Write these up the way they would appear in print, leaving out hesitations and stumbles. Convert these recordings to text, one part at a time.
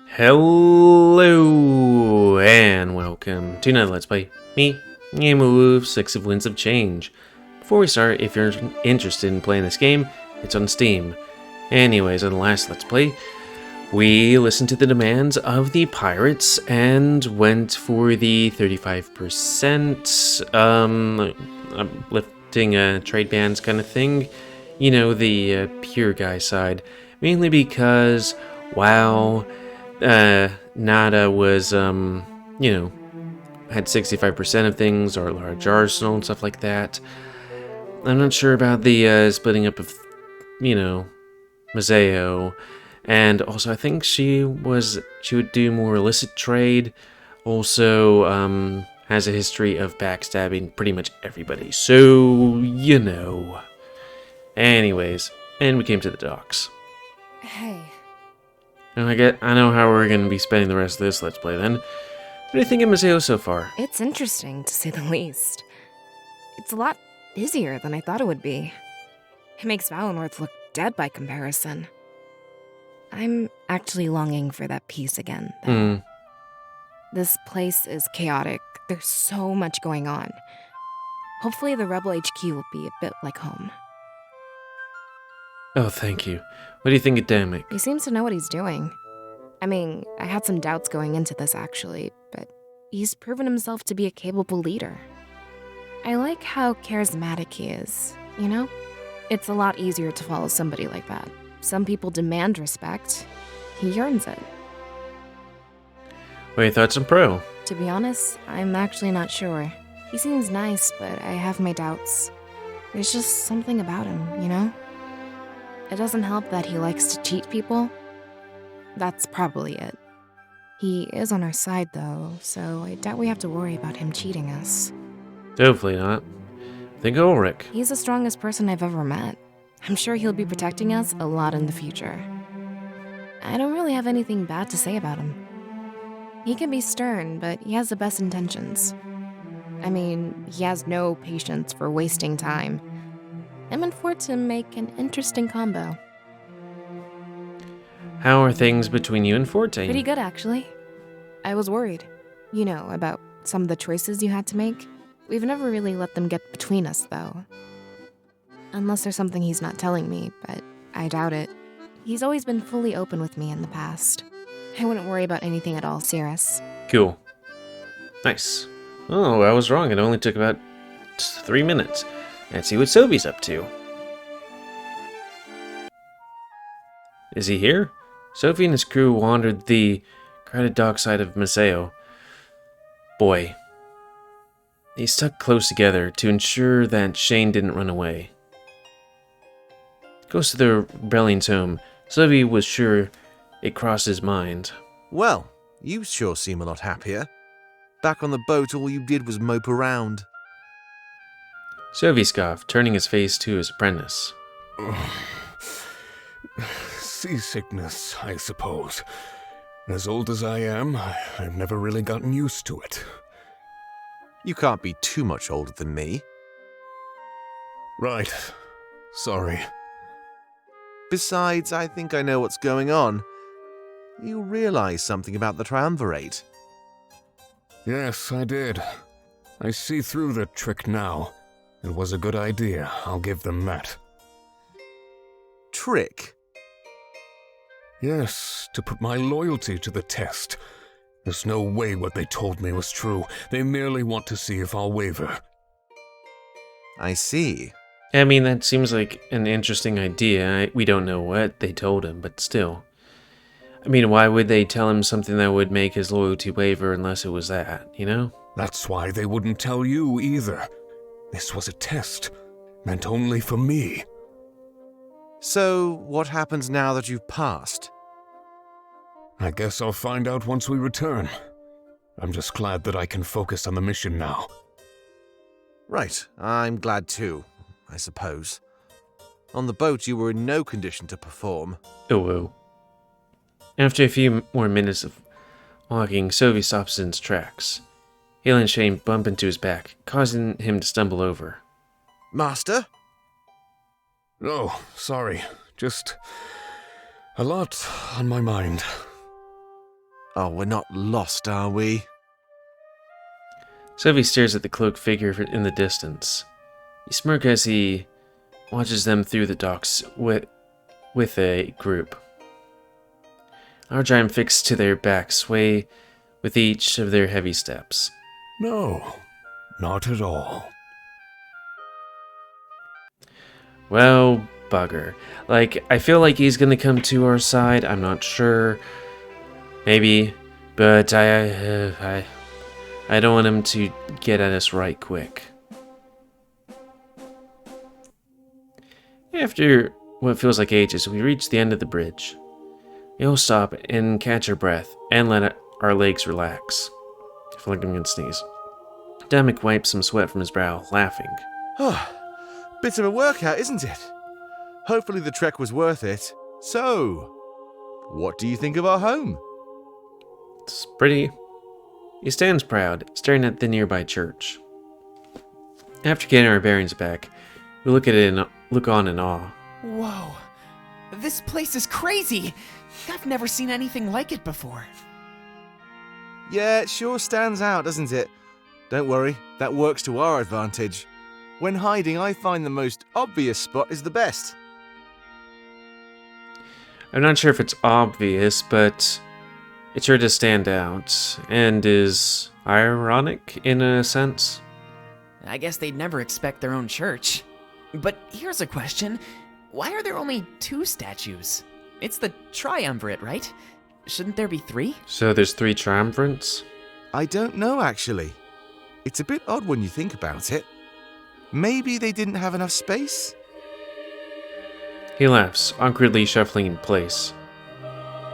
Hello and welcome to another Let's Play. Me, GamerWolfSix of Winds of Change. Before we start, if you're interested in playing this game, it's on Steam. Anyways, on the last Let's Play, we listened to the demands of the pirates and went for the 35% uplifting trade bans kind of thing. You know, the pure guy side. Mainly because, wow, Nada was, had 65% of things, or a large arsenal and stuff like that. I'm not sure about the splitting up of, Mazeo. And also, I think she would do more illicit trade. Also, has a history of backstabbing pretty much everybody. So, Anyways, and we came to the docks. Hey. And I know how we're going to be spending the rest of this Let's Play then. What do you think of Mazeo so far? It's interesting, to say the least. It's a lot busier than I thought it would be. It makes Valenworth look dead by comparison. I'm actually longing for that peace again, though. This place is chaotic. There's so much going on. Hopefully the Rebel HQ will be a bit like home. Oh, thank you. What do you think of Damek? He seems to know what he's doing. I mean, I had some doubts going into this, actually, but he's proven himself to be a capable leader. I like how charismatic he is, you know? It's a lot easier to follow somebody like that. Some people demand respect. He earns it. What are your thoughts on Pro? To be honest, I'm actually not sure. He seems nice, but I have my doubts. There's just something about him, you know? It doesn't help that he likes to cheat people. That's probably it. He is on our side, though, so I doubt we have to worry about him cheating us. Hopefully not. Think of Ulrich. He's the strongest person I've ever met. I'm sure he'll be protecting us a lot in the future. I don't really have anything bad to say about him. He can be stern, but he has the best intentions. I mean, he has no patience for wasting time. Him and Fortin make an interesting combo. How are things between you and Fortin? Pretty good, actually. I was worried. You know, about some of the choices you had to make. We've never really let them get between us, though. Unless there's something he's not telling me, but I doubt it. He's always been fully open with me in the past. I wouldn't worry about anything at all, serious. Cool. Nice. Oh, I was wrong. It only took about 3 minutes. Let's see what Sovy's up to. Is he here? Sovy and his crew wandered the crowded dockside of Mazeo. Boy. They stuck close together to ensure that Shane didn't run away. Goes to the rebellion's home. Sovy was sure it crossed his mind. Well, you sure seem a lot happier. Back on the boat, all you did was mope around. Sovy scoffed, turning his face to his apprentice. Seasickness, I suppose. As old as I am, I've never really gotten used to it. You can't be too much older than me. Right. Sorry. Besides, I think I know what's going on. You realize something about the Triumvirate. Yes, I did. I see through the trick now. It was a good idea, I'll give them that. Trick? Yes, to put my loyalty to the test. There's no way what they told me was true. They merely want to see if I'll waver. I see. I mean, that seems like an interesting idea. We don't know what they told him, but still. I mean, why would they tell him something that would make his loyalty waver unless it was that, you know? That's why they wouldn't tell you either. This was a test, meant only for me. So, what happens now that you've passed? I guess I'll find out once we return. I'm just glad that I can focus on the mission now. Right, I'm glad too, I suppose. On the boat, you were in no condition to perform. Oh. After a few more minutes of walking, Sovy stops in his tracks. Hale and Shane bump into his back, causing him to stumble over. Master? Oh, sorry. Just a lot on my mind. Oh, we're not lost, are we? Sovy stares at the cloaked figure in the distance. He smirks as he watches them through the docks with a group. Our giant fixed to their backs sway with each of their heavy steps. No, not at all. Well, bugger. Like, I feel like he's gonna come to our side. I'm not sure. Maybe. But I don't want him to get at us right quick. After what feels like ages, we reach the end of the bridge. We all stop and catch our breath and let our legs relax. I feel like I'm gonna sneeze. Damek wipes some sweat from his brow, laughing. Oh, bit of a workout, isn't it? Hopefully the trek was worth it. So, what do you think of our home? It's pretty. He stands proud, staring at the nearby church. After getting our bearings back, we look at it and look on in awe. Whoa, this place is crazy. I've never seen anything like it before. Yeah, it sure stands out, doesn't it? Don't worry, that works to our advantage. When hiding, I find the most obvious spot is the best. I'm not sure if it's obvious, but it sure does stand out, and is ironic in a sense. I guess they'd never expect their own church. But here's a question. Why are there only 2 statues? It's the triumvirate, right? Shouldn't there be 3? So there's 3 triumvirates? I don't know, actually. It's a bit odd when you think about it. Maybe they didn't have enough space? He laughs, awkwardly shuffling in place.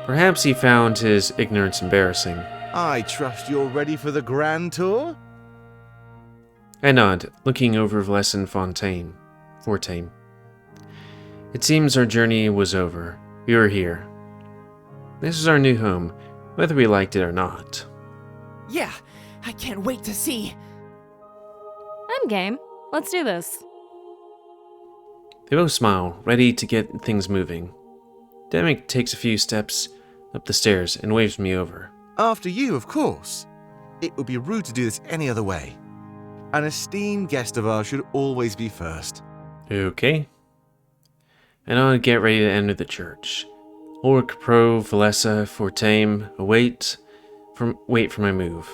Perhaps he found his ignorance embarrassing. I trust you're ready for the grand tour? I nod, looking over Vles and Fortame. It seems our journey was over. We were here. This is our new home, whether we liked it or not. Yeah, I can't wait to see. I'm game. Let's do this. They both smile, ready to get things moving. Damek takes a few steps up the stairs and waves me over. After you, of course. It would be rude to do this any other way. An esteemed guest of ours should always be first. Okay. And I'll get ready to enter the church. Ulrich, Pro, Valessa, Fortame, wait for my move.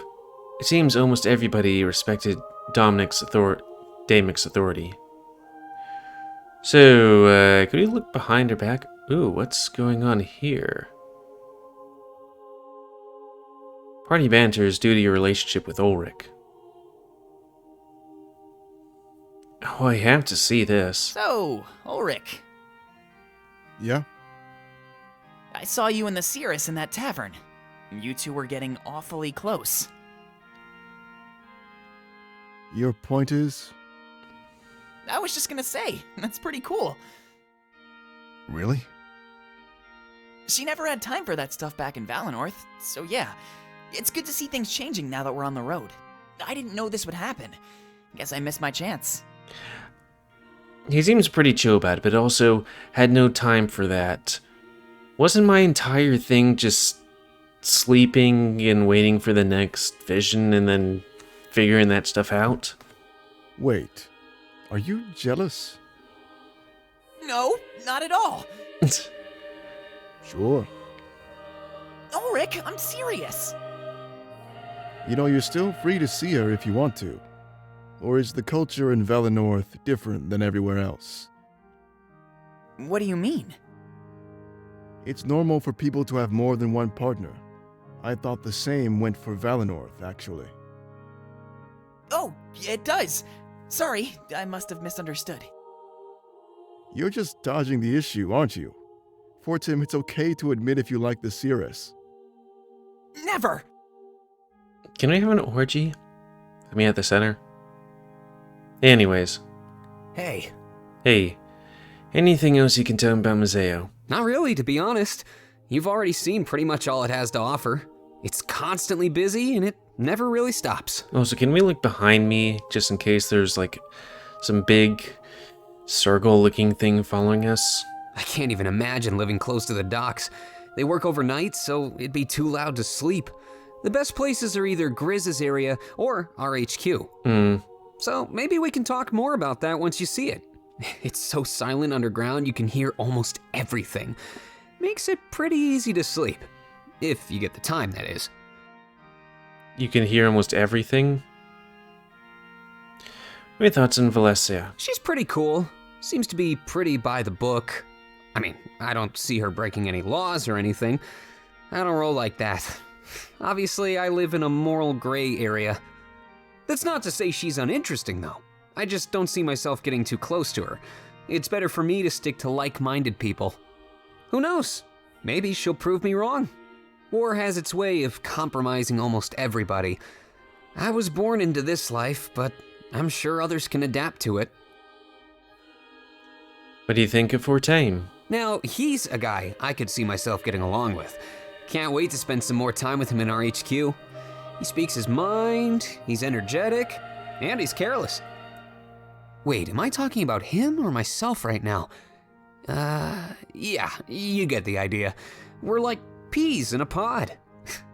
It seems almost everybody respected Damek's authority. So, could we look behind her back? Ooh, what's going on here? Party banter is due to your relationship with Ulrich. Oh, I have to see this. So, Ulrich, Yeah? I saw you and the Cirrus in that tavern. You two were getting awfully close. Your point is? I was just gonna say, that's pretty cool. Really? She never had time for that stuff back in Valenorth, so yeah. It's good to see things changing now that we're on the road. I didn't know this would happen. Guess I missed my chance. He seems pretty chill about it, but also had no time for that. Wasn't my entire thing just sleeping and waiting for the next vision and then figuring that stuff out? Wait, are you jealous? No, not at all. Sure. Ulrich, I'm serious. You know, you're still free to see her if you want to. Or is the culture in Valenorth different than everywhere else? What do you mean? It's normal for people to have more than one partner. I thought the same went for Valenorth, actually. Oh, it does. Sorry, I must have misunderstood. You're just dodging the issue, aren't you? Fortim, it's okay to admit if you like the Cirrus. Never! Can we have an orgy? I mean, at the center? Anyways. Hey. Hey. Anything else you can tell me about Mazeo? Not really, to be honest. You've already seen pretty much all it has to offer. It's constantly busy, and it never really stops. Also, can we look behind me, just in case there's, like, some big circle-looking thing following us? I can't even imagine living close to the docks. They work overnight, so it'd be too loud to sleep. The best places are either Grizz's area or our HQ. So maybe we can talk more about that once you see it. It's so silent underground you can hear almost everything. Makes it pretty easy to sleep. If you get the time, that is. You can hear almost everything? What are your thoughts on Valencia? She's pretty cool. Seems to be pretty by the book. I mean, I don't see her breaking any laws or anything. I don't roll like that. Obviously, I live in a moral gray area. That's not to say she's uninteresting, though. I just don't see myself getting too close to her. It's better for me to stick to like-minded people. Who knows? Maybe she'll prove me wrong. War has its way of compromising almost everybody. I was born into this life, but I'm sure others can adapt to it. What do you think of Fortane? Now, he's a guy I could see myself getting along with. Can't wait to spend some more time with him in our HQ. He speaks his mind, he's energetic, and he's careless. Wait, am I talking about him or myself right now? Yeah, you get the idea. We're like peas in a pod.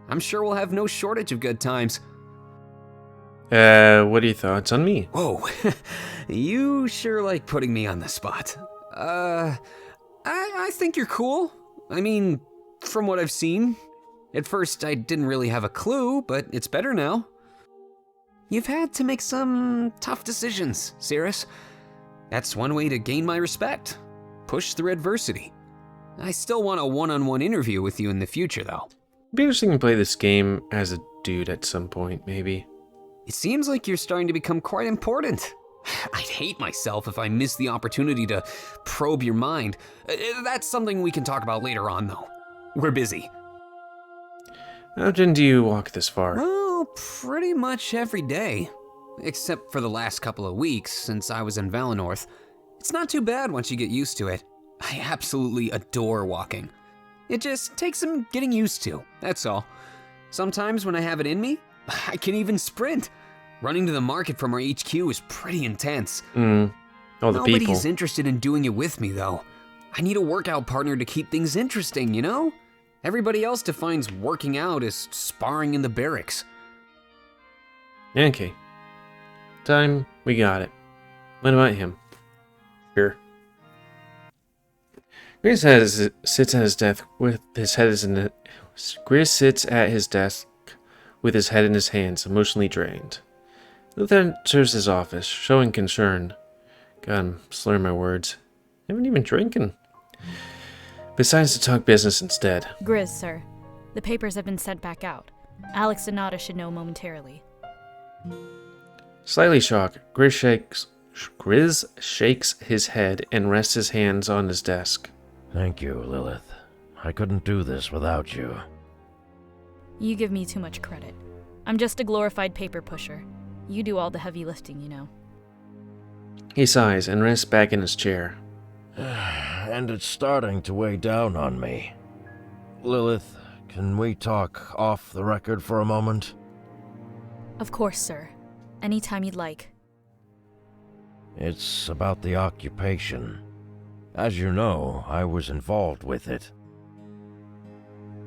I'm sure we'll have no shortage of good times. What are your thoughts on me? Whoa, you sure like putting me on the spot. I think you're cool. I mean, from what I've seen. At first, I didn't really have a clue, but it's better now. You've had to make some tough decisions, Cirrus. That's one way to gain my respect. Push through adversity. I still want a one-on-one interview with you in the future, though. It'd be interesting to play this game as a dude at some point, maybe. It seems like you're starting to become quite important. I'd hate myself if I missed the opportunity to probe your mind. That's something we can talk about later on, though. We're busy. How often do you walk this far? Well, pretty much every day. Except for the last couple of weeks since I was in Valenorth. It's not too bad once you get used to it. I absolutely adore walking. It just takes some getting used to, that's all. Sometimes when I have it in me, I can even sprint. Running to the market from our HQ is pretty intense. All the Nobody's people. interested in doing it with me, though. I need a workout partner to keep things interesting, you know? Everybody else defines working out as sparring in the barracks. Okay. Time, we got it. What about him? Here. Gris sits at his desk with his head in the... Gris sits at his desk with his head in his hands, emotionally drained. Luther enters his office, showing concern. God, I'm slurring my words. I haven't even drinking. Decides to talk business instead. Grizz, sir. The papers have been sent back out. Alex Donata should know momentarily. Slightly shocked, Grizz shakes his head and rests his hands on his desk. Thank you, Lilith. I couldn't do this without you. You give me too much credit. I'm just a glorified paper pusher. You do all the heavy lifting, you know. He sighs and rests back in his chair. And it's starting to weigh down on me. Lilith, can we talk off the record for a moment? Of course, sir. Anytime you'd like. It's about the occupation. As you know, I was involved with it.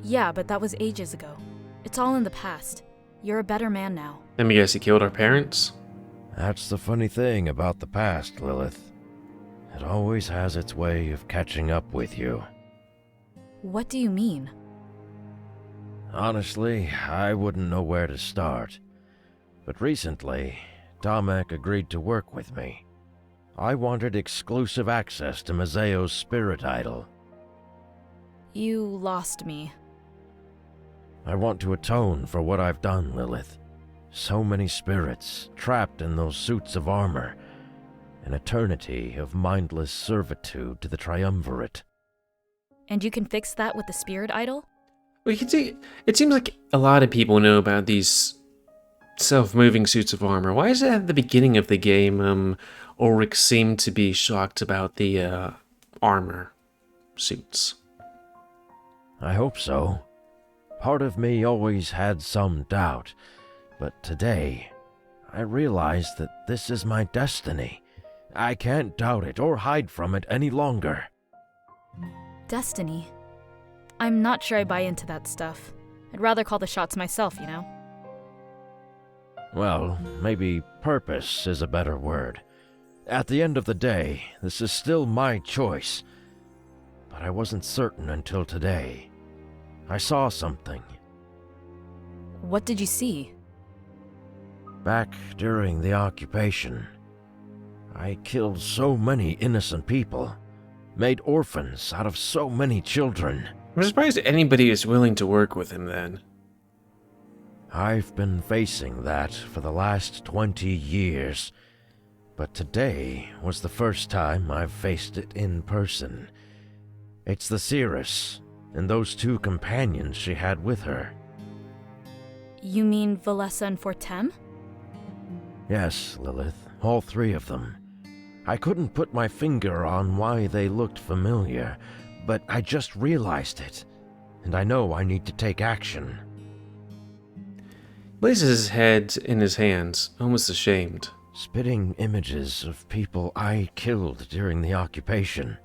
Yeah, but that was ages ago. It's all in the past. You're a better man now. Let me guess, he killed our parents? That's the funny thing about the past, Lilith. It always has its way of catching up with you. What do you mean? Honestly, I wouldn't know where to start. But recently, Tomek agreed to work with me. I wanted exclusive access to Mazeo's spirit idol. You lost me. I want to atone for what I've done, Lilith. So many spirits, trapped in those suits of armor. An eternity of mindless servitude to the Triumvirate. And you can fix that with the spirit idol? We can see. It seems like a lot of people know about these self-moving suits of armor. Why is it at the beginning of the game, Ulrich seemed to be shocked about the armor suits? I hope so. Part of me always had some doubt, but today, I realized that this is my destiny. I can't doubt it or hide from it any longer. Destiny? I'm not sure I buy into that stuff. I'd rather call the shots myself, you know? Well, maybe purpose is a better word. At the end of the day, this is still my choice. But I wasn't certain until today. I saw something. What did you see? Back during the occupation, I killed so many innocent people, made orphans out of so many children. I'm surprised anybody is willing to work with him then. I've been facing that for the last 20 years, but today was the first time I've faced it in person. It's the Cirrus and those 2 companions she had with her. You mean Valessa and Fortem? Yes, Lilith, all 3 of them. I couldn't put my finger on why they looked familiar, but I just realized it, and I know I need to take action. He places his head in his hands, almost ashamed. Spitting images of people I killed during the occupation.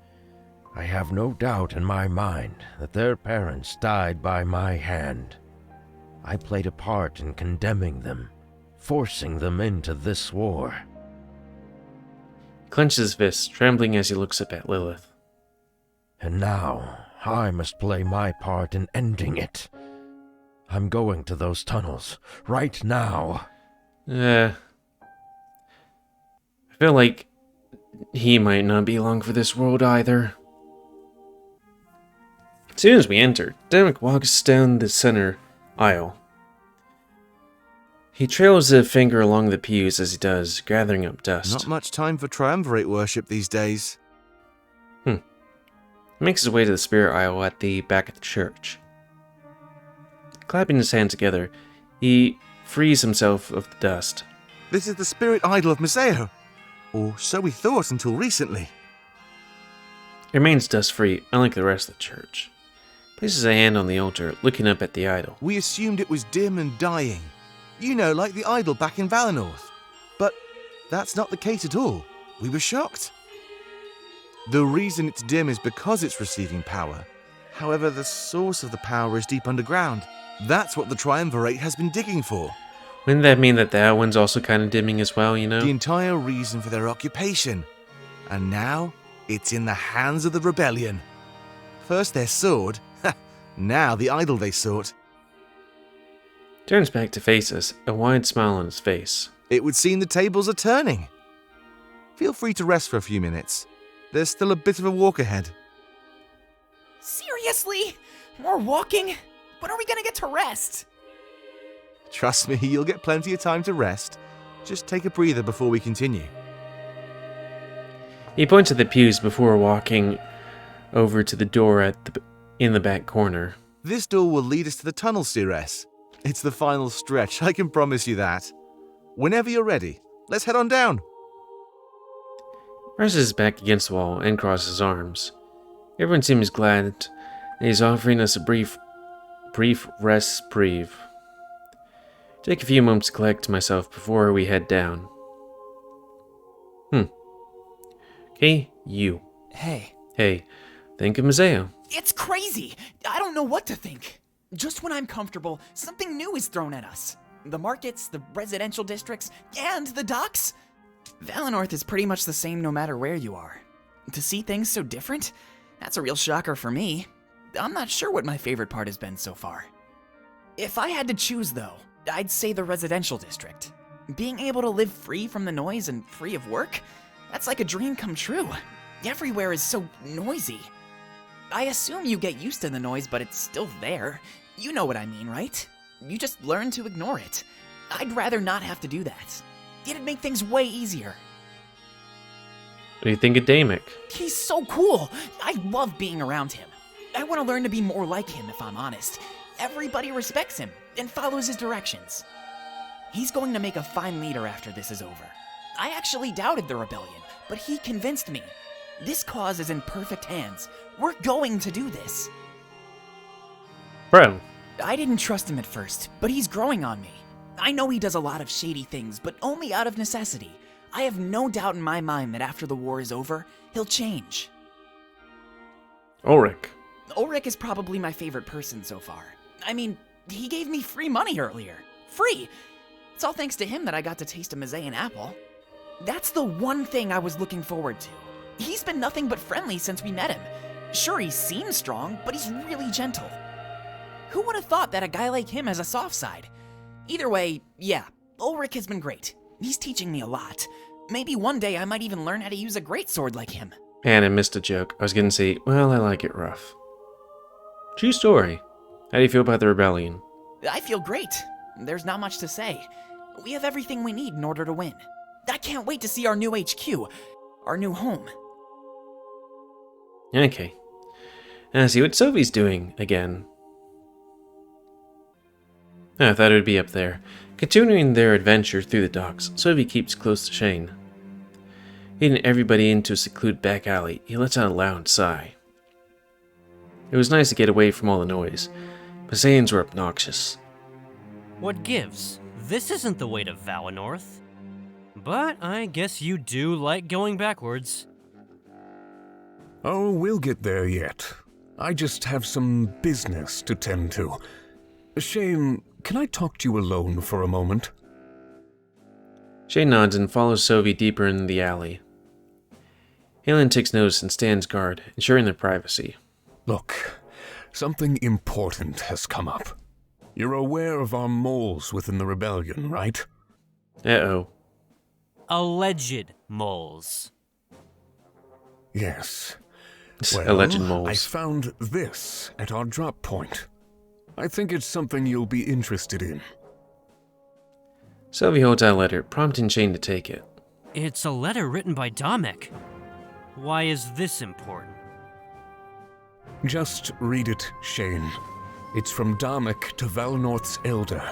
I have no doubt in my mind that their parents died by my hand. I played a part in condemning them, forcing them into this war. He clenches his fists, trembling as he looks up at Lilith. And now, I must play my part in ending it. I'm going to those tunnels, right now. I feel like he might not be long for this world either. As soon as we enter, Derek walks down the center aisle. He trails a finger along the pews as he does, gathering up dust. Not much time for triumvirate worship these days. He makes his way to the spirit aisle at the back of the church. Clapping his hands together, he frees himself of the dust. This is the spirit idol of Mazeo. Or so we thought until recently. It remains dust-free, unlike the rest of the church. Places a hand on the altar, looking up at the idol. We assumed it was dim and dying. You know, like the idol back in Valinor. But that's not the case at all. We were shocked. The reason it's dim is because it's receiving power. However, the source of the power is deep underground. That's what the Triumvirate has been digging for. Wouldn't that mean that that one's also kind of dimming as well, you know? The entire reason for their occupation. And now, it's in the hands of the rebellion. First their sword, now the idol they sought. Turns back to face us, a wide smile on his face. It would seem the tables are turning. Feel free to rest for a few minutes. There's still a bit of a walk ahead. Seriously? More walking? When are we gonna get to rest? Trust me, you'll get plenty of time to rest. Just take a breather before we continue. He points at the pews before walking over to the door in the back corner. This door will lead us to the tunnel, Cires. It's the final stretch, I can promise you that. Whenever you're ready, let's head on down. Presses his back against the wall and crosses his arms. Everyone seems glad, and he's offering us a brief reprieve. Take a few moments to collect myself before we head down. Okay, you. Hey. Hey, think of Mazeo. It's crazy! I don't know what to think. Just when I'm comfortable, something new is thrown at us. The markets, the residential districts, and the docks. Valinor is pretty much the same no matter where you are. To see things so different? That's a real shocker for me. I'm not sure what my favorite part has been so far. If I had to choose though, I'd say the residential district. Being able to live free from the noise and free of work? That's like a dream come true. Everywhere is so noisy. I assume you get used to the noise, but it's still there. You know what I mean, right? You just learn to ignore it. I'd rather not have to do that. It'd make things way easier. What do you think of Damick? He's so cool. I love being around him. I want to learn to be more like him, if I'm honest. Everybody respects him and follows his directions. He's going to make a fine leader after this is over. I actually doubted the rebellion, but he convinced me. This cause is in perfect hands. We're going to do this. Bro. I didn't trust him at first, but he's growing on me. I know he does a lot of shady things, but only out of necessity. I have no doubt in my mind that after the war is over, he'll change. Ulrich. Ulrich is probably my favorite person so far. I mean, he gave me free money earlier. Free! It's all thanks to him that I got to taste a Mazean apple. That's the one thing I was looking forward to. He's been nothing but friendly since we met him. Sure, he seems strong, but he's really gentle. Who would have thought that a guy like him has a soft side? Either way, yeah, Ulrich has been great. He's teaching me a lot. Maybe one day I might even learn how to use a greatsword like him. And I missed a joke. I was gonna say, well, I like it rough. True story. How do you feel about the rebellion? I feel great. There's not much to say. We have everything we need in order to win. I can't wait to see our new HQ, our new home. Okay. Now see what Sovy's doing again. I thought it would be up there. Continuing their adventure through the docks, Sovy keeps close to Shane. Leading everybody into a secluded back alley, he lets out a loud sigh. It was nice to get away from all the noise. Mazeans were obnoxious. What gives? This isn't the way to Valinor. But I guess you do like going backwards. Oh, we'll get there yet. I just have some business to tend to. Shane, can I talk to you alone for a moment? Shane nods and follows Sovy deeper in the alley. Halen takes notice and stands guard, ensuring their privacy. Look, something important has come up. You're aware of our moles within the rebellion, right? Uh-oh. Alleged moles. Yes. Alleged moles. I found this at our drop point. I think it's something you'll be interested in. Sovy holds out a letter, prompting Shane to take it. It's a letter written by Domek. Why is this important? Just read it, Shane. It's from Domek to Valinorth's elder.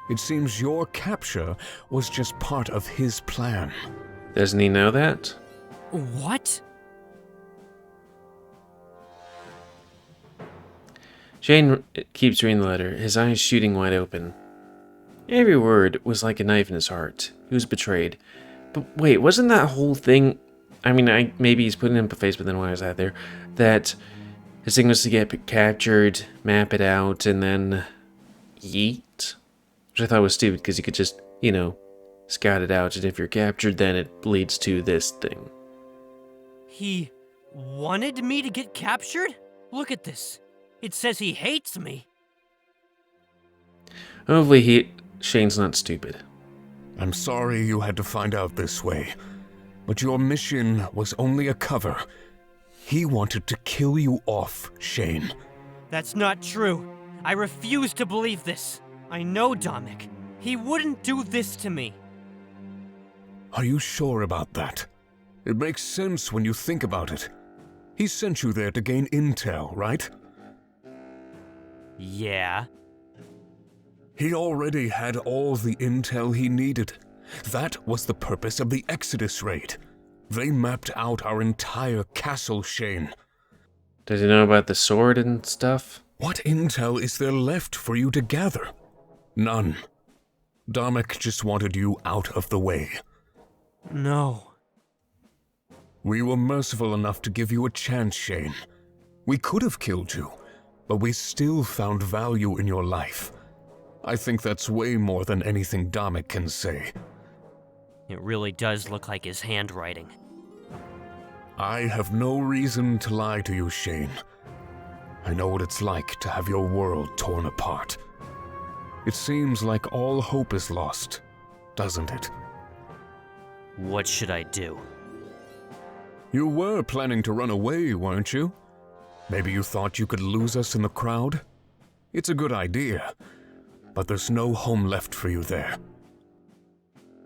It seems your capture was just part of his plan. Doesn't he know that? What? Shane keeps reading the letter, his eyes shooting wide open. Every word was like a knife in his heart. He was betrayed. But wait, wasn't that whole thing... I mean, maybe he's putting up a face, but then why was that there? That his thing was to get captured, map it out, and then yeet? Which I thought was stupid, because you could just, scout it out, and if you're captured, then it leads to this thing. He wanted me to get captured? Look at this. It says he hates me. Hopefully Shane's not stupid. I'm sorry you had to find out this way, but your mission was only a cover. He wanted to kill you off, Shane. That's not true. I refuse to believe this. I know Domek. He wouldn't do this to me. Are you sure about that? It makes sense when you think about it. He sent you there to gain intel, right? Yeah. He already had all the intel he needed. That was the purpose of the Exodus raid. They mapped out our entire castle, Shane. Does he know about the sword and stuff? What intel is there left for you to gather? None. Domek just wanted you out of the way. No. We were merciful enough to give you a chance, Shane. We could have killed you, but we still found value in your life. I think that's way more than anything Domek can say. It really does look like his handwriting. I have no reason to lie to you, Shane. I know what it's like to have your world torn apart. It seems like all hope is lost, doesn't it? What should I do? You were planning to run away, weren't you? Maybe you thought you could lose us in the crowd? It's a good idea, but there's no home left for you there.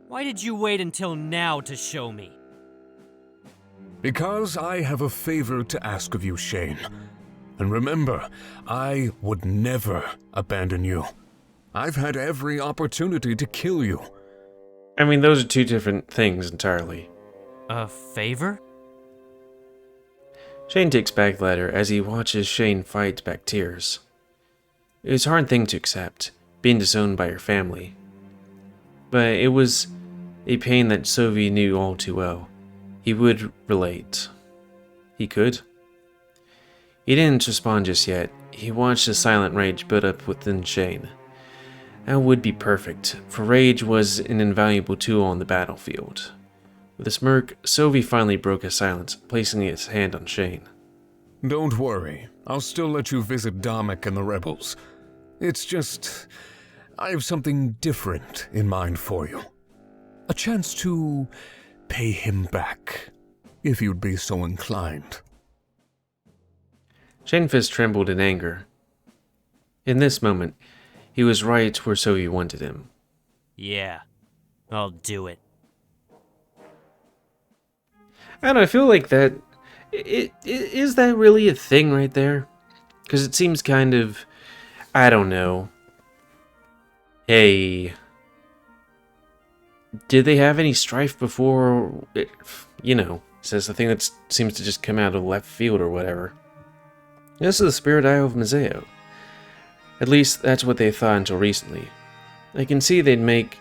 Why did you wait until now to show me? Because I have a favor to ask of you, Shane. And remember, I would never abandon you. I've had every opportunity to kill you. I mean, those are two different things entirely. A favor? Shane takes back the letter as he watches Shane fight back tears. It was a hard thing to accept, being disowned by your family. But it was a pain that Sovy knew all too well. He would relate. He could. He didn't respond just yet. He watched the silent rage build up within Shane. That would be perfect, for rage was an invaluable tool on the battlefield. With a smirk, Sovy finally broke his silence, placing his hand on Shane. Don't worry, I'll still let you visit Damek and the rebels. It's just, I have something different in mind for you. A chance to pay him back, if you'd be so inclined. Shane's fist trembled in anger. In this moment, he was right where Sovy wanted him. Yeah, I'll do it. I don't know, I feel like that... Is that really a thing right there? Because it seems kind of... I don't know. Hey... Did they have any strife before? You know, says the thing that seems to just come out of left field or whatever. This is the spirit eye of Mazeo. At least that's what they thought until recently. I can see they make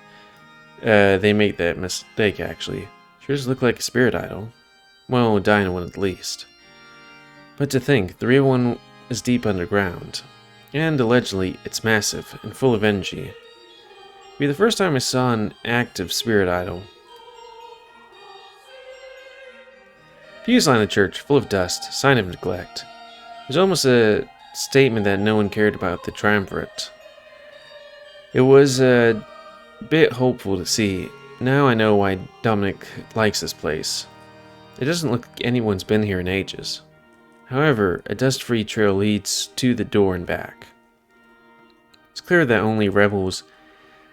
that mistake actually. Sure does look like a spirit idol. Well, a dying one at least. But to think, the real one is deep underground, and allegedly it's massive and full of energy. It'd be the first time I saw an active spirit idol. Fuse line the church, full of dust, sign of neglect. There's almost a statement that no one cared about the triumvirate. It was a bit hopeful to see. Now I know why Dominic likes this place. It doesn't look like anyone's been here in ages. However, a dust-free trail leads to the door and back. It's clear that only rebels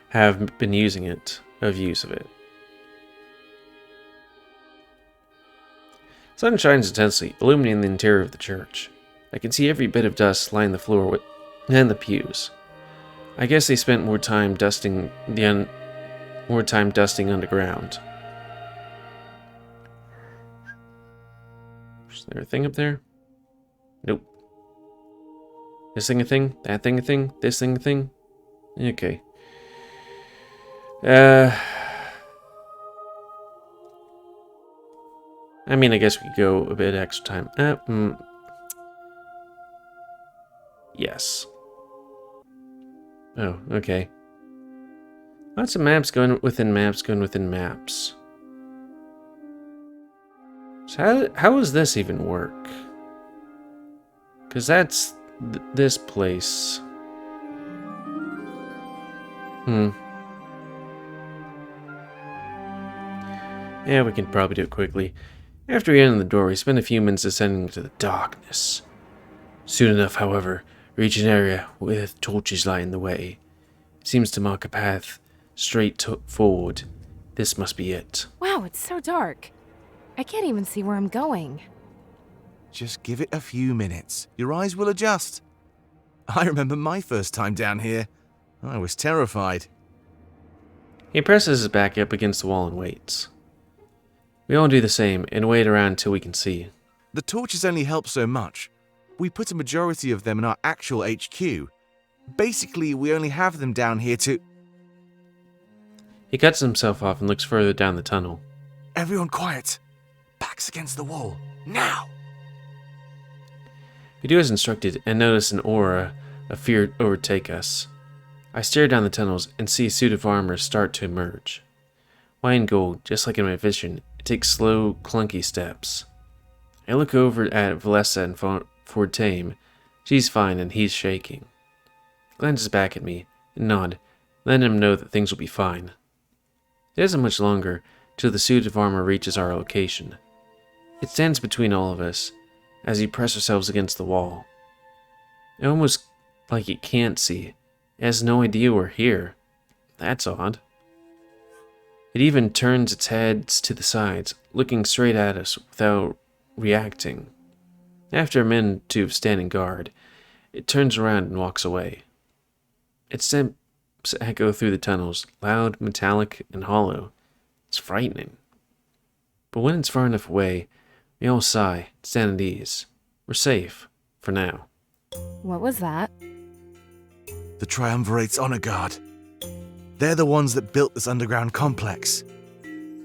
have been use of it. Sun shines intensely, illuminating the interior of the church. I can see every bit of dust lining the floor and the pews. I guess they spent more time dusting underground. Is there a thing up there? Nope. This thing a thing? That thing a thing? This thing a thing? Okay. I mean, I guess we could go a bit extra time. Yes. Oh, okay. Lots of maps going within maps going within maps. So how does this even work? Because that's this place. Yeah, we can probably do it quickly. After we enter the door, we spend a few minutes descending into the darkness. Soon enough, however, we reach an area with torches lighting the way. It seems to mark a path straight forward. This must be it. Wow, it's so dark. I can't even see where I'm going. Just give it a few minutes. Your eyes will adjust. I remember my first time down here. I was terrified. He presses his back up against the wall and waits. We all do the same and wait around until we can see. The torches only help so much. We put a majority of them in our actual HQ. Basically, we only have them down here to... He cuts himself off and looks further down the tunnel. Everyone quiet. Backs against the wall. Now! We do as instructed and notice an aura of fear overtake us. I stare down the tunnels and see a suit of armor start to emerge. White and gold, just like in my vision, it takes slow, clunky steps. I look over at Valessa and Fortame. She's fine and he's shaking. He glances back at me and nod, letting him know that things will be fine. It isn't much longer till the suit of armor reaches our location. It stands between all of us as we press ourselves against the wall. It's almost like it can't see. It has no idea we're here. That's odd. It even turns its heads to the sides, looking straight at us without reacting. After a minute or two of standing guard, it turns around and walks away. Its steps echo through the tunnels, loud, metallic, and hollow. It's frightening. But when it's far enough away, we all sigh, stand at ease. We're safe, for now. What was that? The Triumvirate's honor guard. They're the ones that built this underground complex.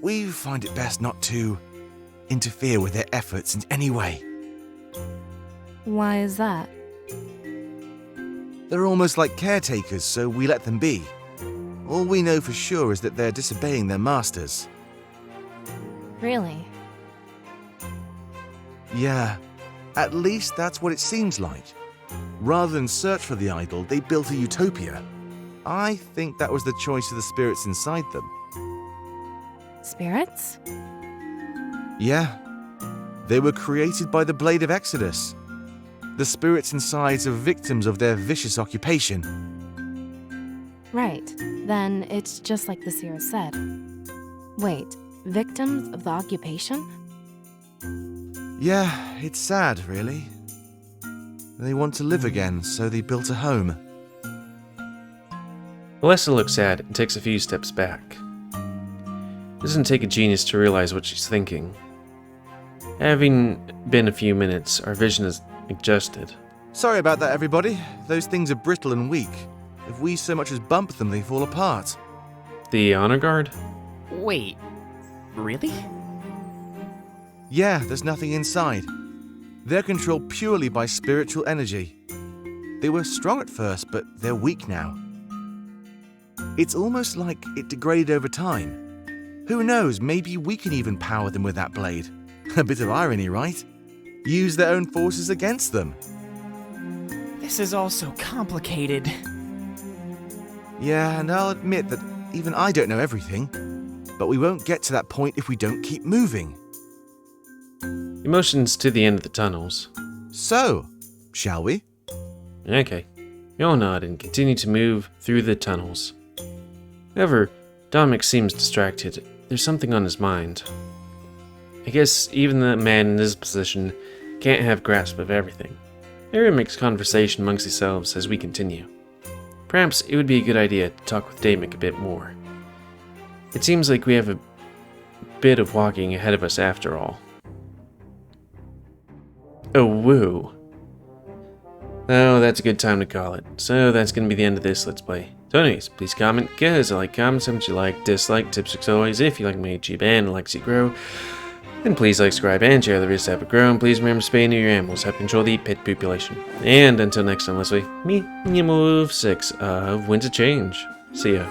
We find it best not to interfere with their efforts in any way. Why is that? They're almost like caretakers, so we let them be. All we know for sure is that they're disobeying their masters. Really? Yeah, at least that's what it seems like. Rather than search for the idol, they built a utopia. I think that was the choice of the spirits inside them. Spirits? Yeah. They were created by the Blade of Exodus. The spirits inside are victims of their vicious occupation. Right. Then it's just like the seer said. Wait, victims of the occupation? Yeah, it's sad, really. They want to live again, so they built a home. Alessa looks sad and takes a few steps back. It doesn't take a genius to realize what she's thinking. Having been a few minutes, our vision is adjusted. Sorry about that, everybody. Those things are brittle and weak. If we so much as bump them, they fall apart. The honor guard? Wait, really? Yeah, there's nothing inside. They're controlled purely by spiritual energy. They were strong at first, but they're weak now. It's almost like it degraded over time. Who knows, maybe we can even power them with that blade. A bit of irony, right? Use their own forces against them. This is all so complicated. Yeah, and I'll admit that even I don't know everything. But we won't get to that point if we don't keep moving. He motions to the end of the tunnels. So, shall we? Okay. We all nod and continue to move through the tunnels. However, Dominic seems distracted. There's something on his mind. I guess even the man in this position can't have grasp of everything. Everyone makes conversation amongst themselves as we continue. Perhaps it would be a good idea to talk with Damick a bit more. It seems like we have a bit of walking ahead of us after all. Oh, woo. Oh, that's a good time to call it. So that's going to be the end of this Let's Play. So anyways, please comment, guys. I like comments, how much you like, dislike, tips, as always, if you like my YouTube and like to see it grow. And please like, subscribe, and share the videos to help it grow. And please remember to spay and neuter your animals, help control the pet population. And until next time, let's play me, GamerWolfSix of Winds of Change. See ya.